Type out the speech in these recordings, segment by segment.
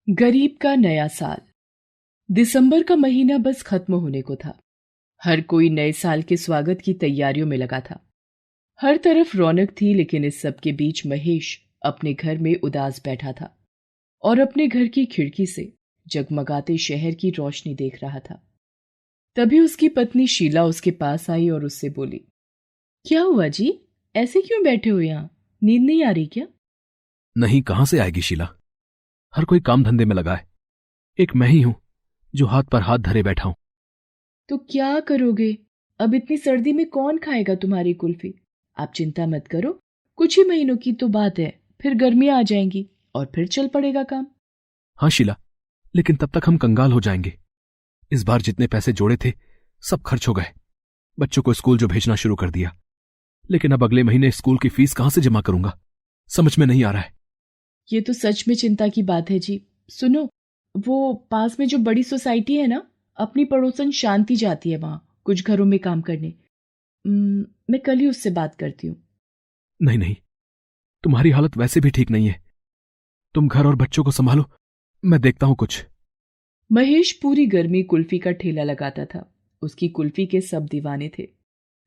गरीब का नया साल। दिसंबर का महीना बस खत्म होने को था। हर कोई नए साल के स्वागत की तैयारियों में लगा था। हर तरफ रौनक थी, लेकिन इस सब के बीच महेश अपने घर में उदास बैठा था और अपने घर की खिड़की से जगमगाते शहर की रोशनी देख रहा था। तभी उसकी पत्नी शीला उसके पास आई और उससे बोली, क्या हुआ जी? ऐसे क्यों बैठे हो यहाँ? नींद नहीं आ रही क्या? नहीं, कहां से आएगी शीला। हर कोई काम धंधे में लगा है। एक मैं ही हूं जो हाथ पर हाथ धरे बैठा हूं। तो क्या करोगे? अब इतनी सर्दी में कौन खाएगा तुम्हारी कुल्फी? आप चिंता मत करो, कुछ ही महीनों की तो बात है, फिर गर्मियां आ जाएंगी और फिर चल पड़ेगा काम। हाँ शीला, लेकिन तब तक हम कंगाल हो जाएंगे। इस बार जितने पैसे जोड़े थे सब खर्च हो गए। बच्चों को स्कूल जो भेजना शुरू कर दिया, लेकिन अब अगले महीने स्कूल की फीस कहां से जमा करूंगा, समझ में नहीं आ रहा है। ये तो सच में चिंता की बात है जी। सुनो, वो पास में जो बड़ी सोसाइटी है ना, अपनी पड़ोसन शांति जाती है वहां कुछ घरों में काम करने। मैं कल ही उससे बात करती हूँ। नहीं नहीं, तुम्हारी हालत वैसे भी ठीक नहीं है। तुम घर और बच्चों को संभालो, मैं देखता हूं कुछ। महेश पूरी गर्मी कुल्फी का ठेला लगाता था। उसकी कुल्फी के सब दीवाने थे।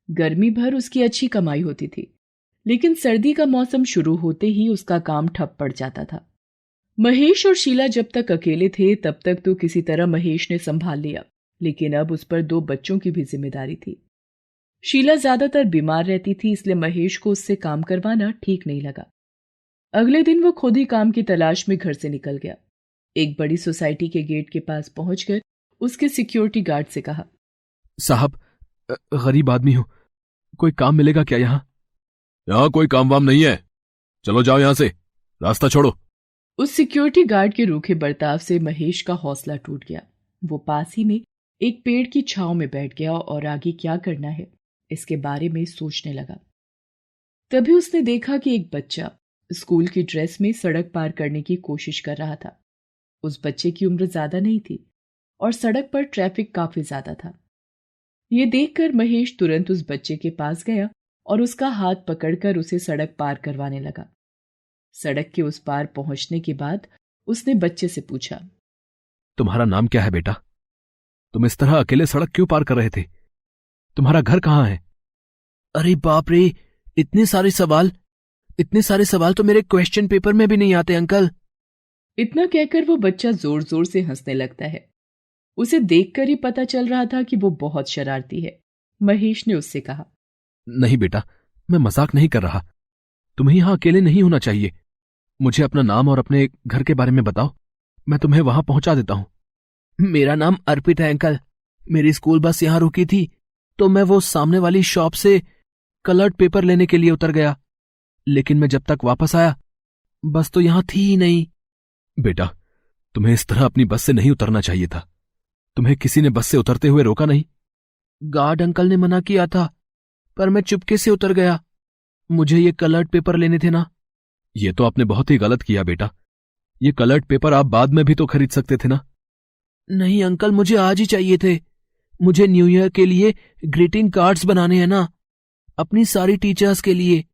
गर्मी भर उसकी अच्छी कमाई होती थी, लेकिन सर्दी का मौसम शुरू होते ही उसका काम ठप पड़ जाता था। महेश और शीला जब तक अकेले थे तब तक तो किसी तरह महेश ने संभाल लिया, लेकिन अब उस पर 2 बच्चों की भी जिम्मेदारी थी। शीला ज्यादातर बीमार रहती थी, इसलिए महेश को उससे काम करवाना ठीक नहीं लगा। अगले दिन वो खुद ही काम की तलाश में घर से निकल गया। एक बड़ी सोसाइटी के गेट के पास पहुंचकर उसके सिक्योरिटी गार्ड से कहा, साहब, गरीब आदमी हूं, कोई काम मिलेगा क्या यहां? यहां कोई काम वाम नहीं है, चलो जाओ यहां से, रास्ता छोड़ो। उस सिक्योरिटी गार्ड के रूखे बर्ताव से महेश का हौसला टूट गया। वो पास ही में एक पेड़ की छांव में बैठ गया और आगे क्या करना है इसके बारे में सोचने लगा। तभी उसने देखा कि एक बच्चा स्कूल की ड्रेस में सड़क पार करने की कोशिश कर रहा था। उस बच्चे की उम्र ज्यादा नहीं थी और सड़क पर ट्रैफिक काफी ज्यादा था। ये देखकर महेश तुरंत उस बच्चे के पास गया और उसका हाथ पकड़कर उसे सड़क पार करवाने लगा। सड़क के उस पार पहुंचने के बाद उसने बच्चे से पूछा, तुम्हारा नाम क्या है बेटा? तुम इस तरह अकेले सड़क क्यों पार कर रहे थे? तुम्हारा घर कहां है? अरे बाप रे, इतने सारे सवाल तो मेरे क्वेश्चन पेपर में भी नहीं आते अंकल। इतना कहकर वो बच्चा जोर जोर से हंसने लगता है। उसे देखकर ही पता चल रहा था कि वो बहुत शरारती है। महेश ने उससे कहा, नहीं बेटा, मैं मजाक नहीं कर रहा। तुम्हें यहां अकेले नहीं होना चाहिए। मुझे अपना नाम और अपने घर के बारे में बताओ, मैं तुम्हें वहां पहुंचा देता हूं। मेरा नाम अर्पित है अंकल। मेरी स्कूल बस यहां रुकी थी तो मैं वो सामने वाली शॉप से कलर्ड पेपर लेने के लिए उतर गया, लेकिन मैं जब तक वापस आया बस तो यहां थी ही नहीं। बेटा, तुम्हें इस तरह अपनी बस से नहीं उतरना चाहिए था। तुम्हें किसी ने बस से उतरते हुए रोका नहीं? गार्ड अंकल ने मना किया था, पर मैं चुपके से उतर गया। मुझे ये कलर्ड पेपर लेने थे ना। ये तो आपने बहुत ही गलत किया बेटा। ये कलर्ड पेपर आप बाद में भी तो खरीद सकते थे ना। नहीं अंकल, मुझे आज ही चाहिए थे। मुझे न्यू ईयर के लिए ग्रीटिंग कार्ड्स बनाने हैं ना, अपनी सारी टीचर्स के लिए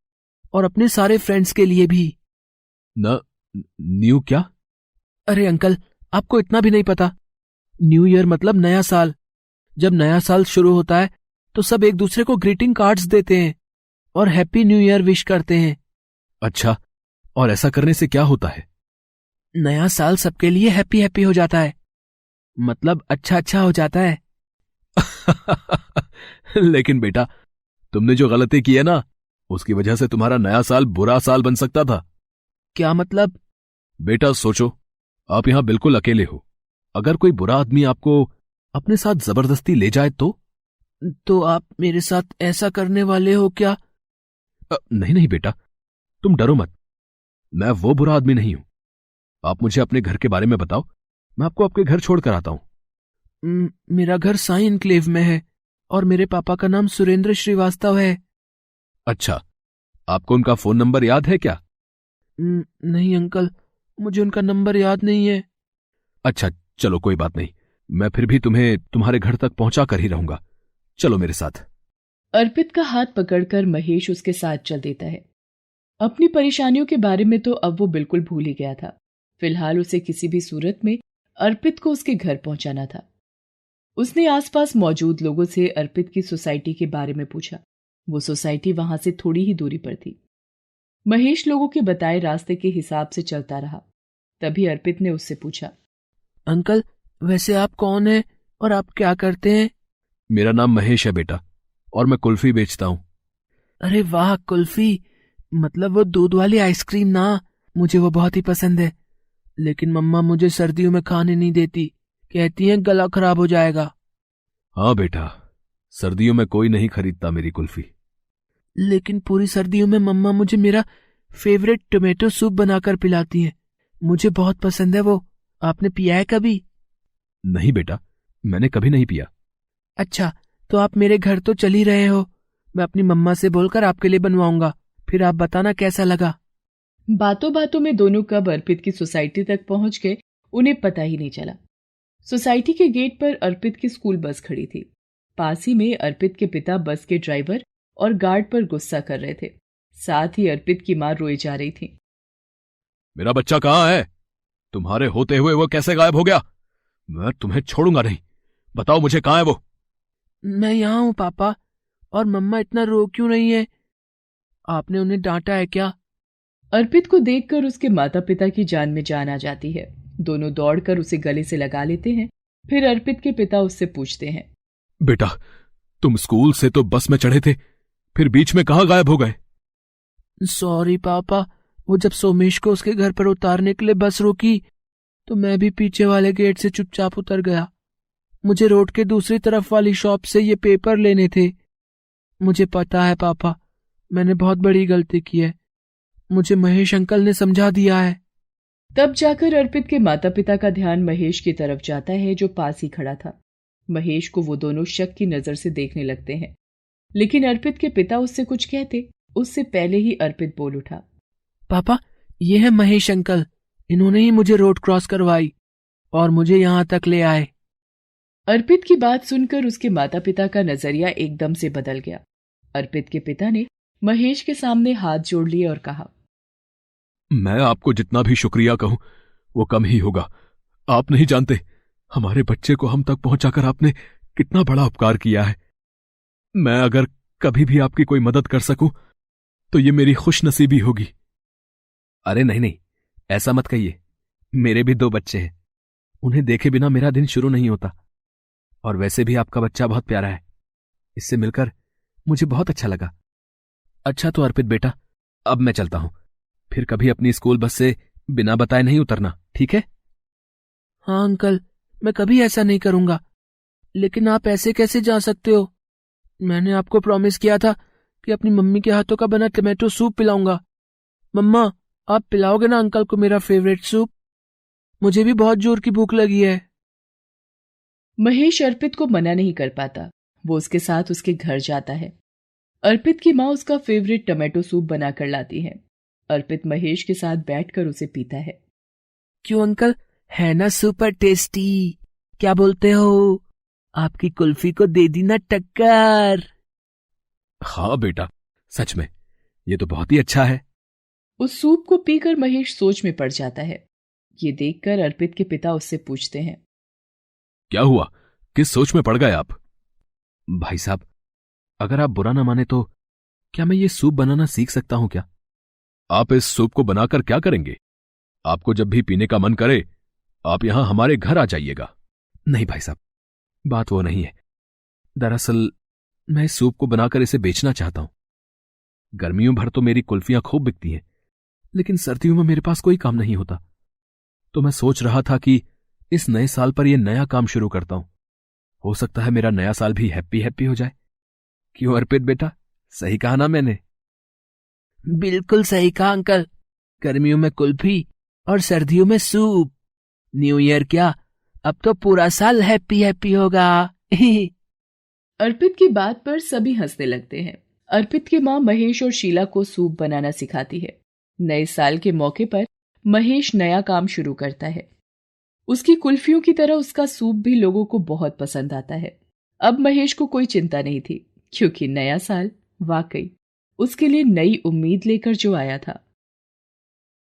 और अपने सारे फ्रेंड्स के लिए भी। न न्यू क्या? अरे अंकल, आपको इतना भी नहीं पता? न्यू ईयर मतलब नया साल। जब नया साल शुरू होता है तो सब एक दूसरे को ग्रीटिंग कार्ड्स देते हैं और हैप्पी न्यू ईयर विश करते हैं। अच्छा, और ऐसा करने से क्या होता है? नया साल सबके लिए हैप्पी हैप्पी हो जाता है, मतलब अच्छा अच्छा हो जाता है। लेकिन बेटा, तुमने जो गलती की है ना, उसकी वजह से तुम्हारा नया साल बुरा साल बन सकता था। क्या मतलब? बेटा सोचो, आप यहां बिल्कुल अकेले हो। अगर कोई बुरा आदमी आपको अपने साथ जबरदस्ती ले जाए तो आप मेरे साथ ऐसा करने वाले हो क्या? नहीं नहीं बेटा, तुम डरो मत। मैं वो बुरा आदमी नहीं हूं। आप मुझे अपने घर के बारे में बताओ, मैं आपको आपके घर छोड़कर आता हूं। मेरा घर साई इनक्लेव में है और मेरे पापा का नाम सुरेंद्र श्रीवास्तव है। अच्छा, आपको उनका फोन नंबर याद है क्या? नहीं अंकल, मुझे उनका नंबर याद नहीं है। अच्छा चलो, कोई बात नहीं, मैं फिर भी तुम्हें तुम्हारे घर तक पहुंचा कर ही रहूंगा। चलो मेरे साथ। अर्पित का हाथ पकड़कर महेश उसके साथ चल देता है। अपनी परेशानियों के बारे में तो अब वो बिल्कुल भूल ही गया था। फिलहाल उसे किसी भी सूरत में अर्पित को उसके घर पहुंचाना था। उसने आसपास मौजूद लोगों से अर्पित की सोसाइटी के बारे में पूछा। वो सोसाइटी वहां से थोड़ी ही दूरी पर थी। महेश लोगों के बताए रास्ते के हिसाब से चलता रहा। तभी अर्पित ने उससे पूछा, अंकल वैसे आप कौन हैं और आप क्या करते हैं? मेरा नाम महेश है बेटा, और मैं कुल्फी बेचता हूं। अरे वाह, कुल्फी मतलब वो दूध वाली आइसक्रीम ना, मुझे वो बहुत ही पसंद है। लेकिन मम्मा मुझे सर्दियों में खाने नहीं देती, कहती हैं गला खराब हो जाएगा। हाँ बेटा, सर्दियों में कोई नहीं खरीदता मेरी कुल्फी। लेकिन पूरी सर्दियों में मम्मा मुझे मेरा फेवरेट टोमेटो सूप बनाकर पिलाती हैं, मुझे बहुत पसंद है वो। आपने पिया है कभी? नहीं बेटा, मैंने कभी नहीं पिया। अच्छा, तो आप मेरे घर तो चल ही रहे हो, मैं अपनी मम्मा से बोलकर आपके लिए बनवाऊंगा, फिर आप बताना कैसा लगा। बातों बातों में दोनों कब अर्पित की सोसाइटी तक पहुंच गए उन्हें पता ही नहीं चला। सोसाइटी के गेट पर अर्पित की स्कूल बस खड़ी थी। पास ही में अर्पित के पिता बस के ड्राइवर और गार्ड पर गुस्सा कर रहे थे। साथ ही अर्पित की मां रोई जा रही थी। मेरा बच्चा कहाँ है? तुम्हारे होते हुए वो कैसे गायब हो गया? मैं तुम्हें छोड़ूंगा नहीं। बताओ मुझे, कहाँ है वो? मैं यहाँ हूँ पापा। और मम्मा इतना रो क्यों रही है? आपने उन्हें डांटा है क्या? अर्पित को देखकर उसके माता पिता की जान में जान आ जाती है। दोनों दौड़कर उसे गले से लगा लेते हैं। फिर अर्पित के पिता उससे पूछते हैं, बेटा, तुम स्कूल से तो बस में चढ़े थे, फिर बीच में कहाँ गायब हो गए? सॉरी पापा, वो जब सोमेश को उसके घर पर उतारने के लिए बस रोकी तो मैं भी पीछे वाले गेट से चुपचाप उतर गया। मुझे रोड के दूसरी तरफ वाली शॉप से ये पेपर लेने थे। मुझे पता है पापा, मैंने बहुत बड़ी गलती की है, मुझे महेश अंकल ने समझा दिया है। तब जाकर अर्पित के माता पिता का ध्यान महेश की तरफ जाता है जो पास ही खड़ा था। महेश को वो दोनों शक की नजर से देखने लगते हैं, लेकिन अर्पित के पिता उससे कुछ कहते उससे पहले ही अर्पित बोल उठा, पापा ये है महेश अंकल, इन्होंने ही मुझे रोड क्रॉस करवाई और मुझे यहाँ तक ले आए। अर्पित की बात सुनकर उसके माता पिता का नजरिया एकदम से बदल गया। अर्पित के पिता ने महेश के सामने हाथ जोड़ लिए और कहा, मैं आपको जितना भी शुक्रिया कहूं वो कम ही होगा। आप नहीं जानते, हमारे बच्चे को हम तक पहुंचाकर आपने कितना बड़ा उपकार किया है। मैं अगर कभी भी आपकी कोई मदद कर सकूं तो ये मेरी खुशनसीबी होगी। अरे नहीं नहीं, ऐसा मत कहिए। मेरे भी 2 बच्चे हैं, उन्हें देखे बिना मेरा दिन शुरू नहीं होता। और वैसे भी आपका बच्चा बहुत प्यारा है, इससे मिलकर मुझे बहुत अच्छा लगा। अच्छा तो अर्पित बेटा, अब मैं चलता हूं, फिर कभी अपनी स्कूल बस से बिना बताए नहीं उतरना, ठीक है? हाँ अंकल, मैं कभी ऐसा नहीं करूंगा। लेकिन आप ऐसे कैसे जा सकते हो? मैंने आपको प्रॉमिस किया था कि अपनी मम्मी के हाथों का बना टमाटो सूप पिलाऊंगा। मम्मा, आप पिलाओगे ना अंकल को मेरा फेवरेट सूप? मुझे भी बहुत जोर की भूख लगी है। महेश अर्पित को मना नहीं कर पाता। वो उसके साथ उसके घर जाता है। अर्पित की माँ उसका फेवरेट टमाटो सूप बनाकर लाती है। अर्पित महेश के साथ बैठकर उसे पीता है। क्यों अंकल, है ना सुपर टेस्टी? क्या बोलते हो? आपकी कुल्फी को दे दी ना टक्कर। हाँ बेटा, सच में ये तो बहुत ही अच्छा है। उस सूप को पीकर महेश सोच में पड़ जाता है। ये देखकर अर्पित के पिता उससे पूछते हैं, क्या हुआ, किस सोच में पड़ गए आप? भाई साहब, अगर आप बुरा ना माने तो क्या मैं ये सूप बनाना सीख सकता हूं क्या? आप इस सूप को बनाकर क्या करेंगे? आपको जब भी पीने का मन करे आप यहां हमारे घर आ जाइएगा। नहीं भाई साहब, बात वो नहीं है। दरअसल मैं इस सूप को बनाकर इसे बेचना चाहता हूं। गर्मियों भर तो मेरी कुल्फियां खूब बिकती हैं, लेकिन सर्दियों में मेरे पास कोई काम नहीं होता। तो मैं सोच रहा था कि इस नए साल पर यह नया काम शुरू करता हूं। हो सकता है मेरा नया साल भी हैप्पी हैप्पी हो जाए। क्यों अर्पित बेटा, सही कहा ना मैंने? बिल्कुल सही कहा अंकल। गर्मियों में कुल्फी और सर्दियों में सूप। न्यू ईयर क्या, अब तो पूरा साल हैप्पी हैप्पी होगा। अर्पित की बात पर सभी हंसने लगते हैं। अर्पित की मां महेश और शीला को सूप बनाना सिखाती है। नए साल के मौके पर महेश नया काम शुरू करता है। उसकी कुल्फियों की तरह उसका सूप भी लोगों को बहुत पसंद आता है। अब महेश को कोई चिंता नहीं थी, क्योंकि नया साल वाकई उसके लिए नई उम्मीद लेकर जो आया था